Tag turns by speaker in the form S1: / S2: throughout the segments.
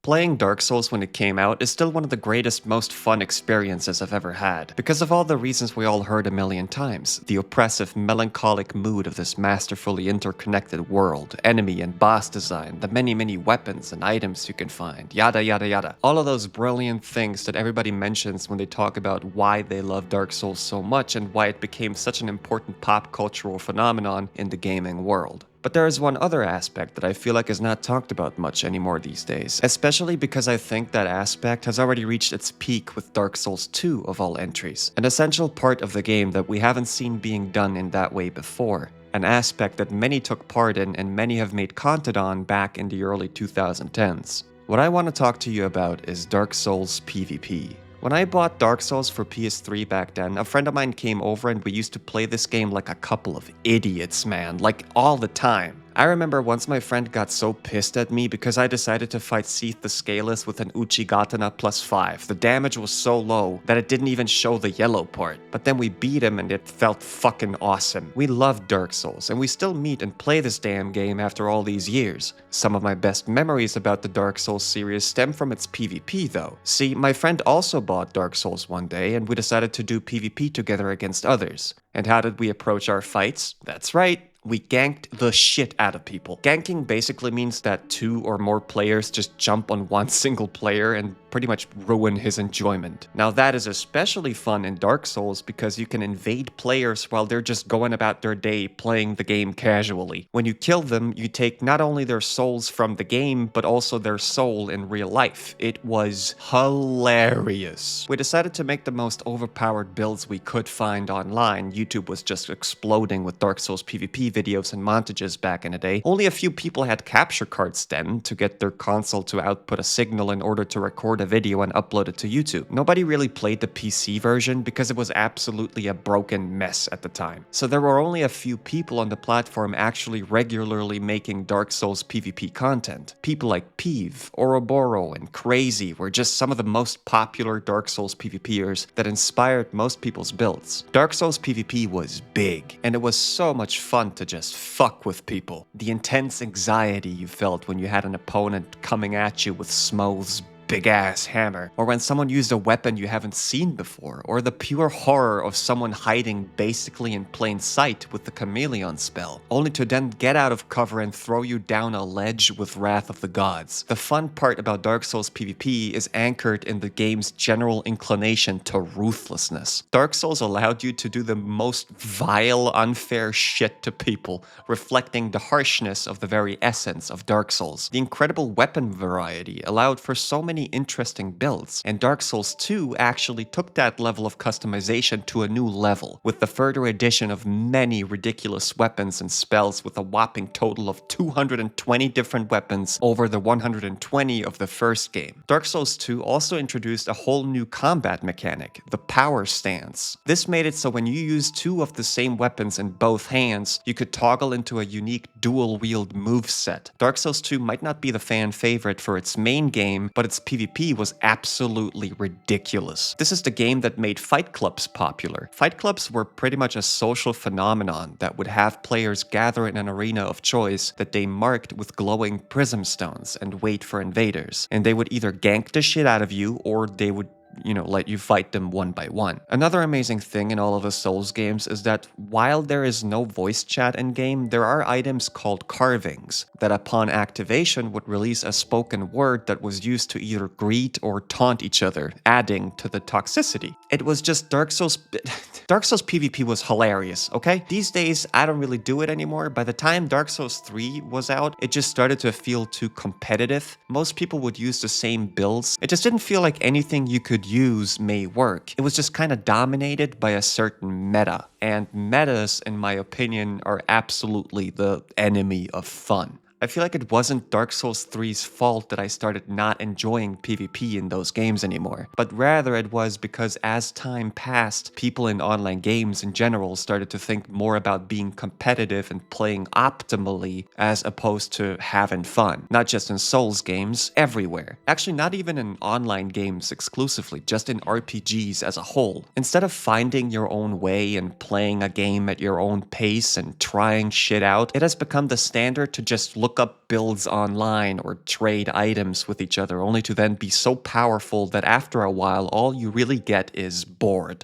S1: Playing Dark Souls when it came out is still one of the greatest, most fun experiences I've ever had, because of all the reasons we all heard a million times. The oppressive, melancholic mood of this masterfully interconnected world, enemy and boss design, the many weapons and items you can find, yada yada yada. All of those brilliant things that everybody mentions when they talk about why they love Dark Souls so much and why it became such an important pop cultural phenomenon in the gaming world. But there is one other aspect that I feel like is not talked about much anymore these days, especially because I think that aspect has already reached its peak with Dark Souls 2 of all entries, an essential part of the game that we haven't seen being done in that way before, an aspect that many took part in and many have made content on back in the early 2010s. What I want to talk to you about is Dark Souls PvP. When I bought Dark Souls for PS3 back then, a friend of mine came over and we used to play this game like a couple of idiots, man, like all the time. I remember once my friend got so pissed at me because I decided to fight Seath the Scaleless with an Uchigatana +5. The damage was so low that it didn't even show the yellow part. But then we beat him and it felt fucking awesome. We love Dark Souls and we still meet and play this damn game after all these years. Some of my best memories about the Dark Souls series stem from its PvP though. See, my friend also bought Dark Souls one day and we decided to do PvP together against others. And how did we approach our fights? That's right. We ganked the shit out of people. Ganking basically means that 2 or more players just jump on one single player and pretty much ruin his enjoyment. Now that is especially fun in Dark Souls because you can invade players while they're just going about their day playing the game casually. When you kill them, you take not only their souls from the game, but also their soul in real life. It was hilarious. We decided to make the most overpowered builds we could find online. YouTube was just exploding with Dark Souls PvP videos and montages back in the day. Only a few people had capture cards then to get their console to output a signal in order to record a video and upload it to YouTube. Nobody really played the PC version because it was absolutely a broken mess at the time. So there were only a few people on the platform actually regularly making Dark Souls PvP content. People like Peeve, Ouroboros, and Crazy were just some of the most popular Dark Souls PvPers that inspired most people's builds. Dark Souls PvP was big, and it was so much fun to just fuck with people. The intense anxiety you felt when you had an opponent coming at you with Smothe's big-ass hammer, or when someone used a weapon you haven't seen before, or the pure horror of someone hiding basically in plain sight with the chameleon spell, only to then get out of cover and throw you down a ledge with Wrath of the Gods. The fun part about Dark Souls PvP is anchored in the game's general inclination to ruthlessness. Dark Souls allowed you to do the most vile, unfair shit to people, reflecting the harshness of the very essence of Dark Souls. The incredible weapon variety allowed for so many interesting builds, and Dark Souls 2 actually took that level of customization to a new level, with the further addition of many ridiculous weapons and spells with a whopping total of 220 different weapons over the 120 of the first game. Dark Souls 2 also introduced a whole new combat mechanic, the power stance. This made it so when you used 2 of the same weapons in both hands, you could toggle into a unique dual-wield moveset. Dark Souls 2 might not be the fan favorite for its main game, but its PvP was absolutely ridiculous. This is the game that made fight clubs popular. Fight clubs were pretty much a social phenomenon that would have players gather in an arena of choice that they marked with glowing prism stones and wait for invaders. And they would either gank the shit out of you or they would let you fight them one by one. Another amazing thing in all of the Souls games is that while there is no voice chat in-game, there are items called carvings that upon activation would release a spoken word that was used to either greet or taunt each other, adding to the toxicity. It was just Dark Souls PvP was hilarious, okay? These days, I don't really do it anymore. By the time Dark Souls 3 was out, it just started to feel too competitive. Most people would use the same builds. It just didn't feel like anything you could use may work. It was just kind of dominated by a certain meta. And metas, in my opinion, are absolutely the enemy of fun. I feel like it wasn't Dark Souls 3's fault that I started not enjoying PvP in those games anymore, but rather it was because as time passed, people in online games in general started to think more about being competitive and playing optimally as opposed to having fun. Not just in Souls games, everywhere. Actually, not even in online games exclusively, just in RPGs as a whole. Instead of finding your own way and playing a game at your own pace and trying shit out, it has become the standard to just look look up builds online or trade items with each other, only to then be so powerful that after a while, all you really get is bored.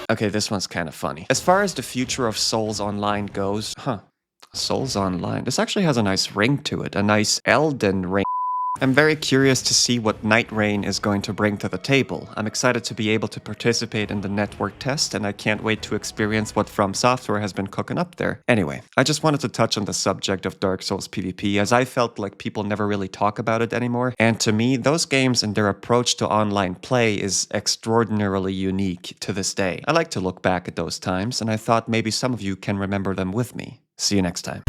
S1: Okay, this one's kind of funny. As far as the future of Souls Online goes, Souls Online. This actually has a nice ring to it, a nice Elden Ring. I'm very curious to see what Night Rain is going to bring to the table. I'm excited to be able to participate in the network test, and I can't wait to experience what From Software has been cooking up there. Anyway, I just wanted to touch on the subject of Dark Souls PvP, as I felt like people never really talk about it anymore, and to me, those games and their approach to online play is extraordinarily unique to this day. I like to look back at those times, and I thought maybe some of you can remember them with me. See you next time.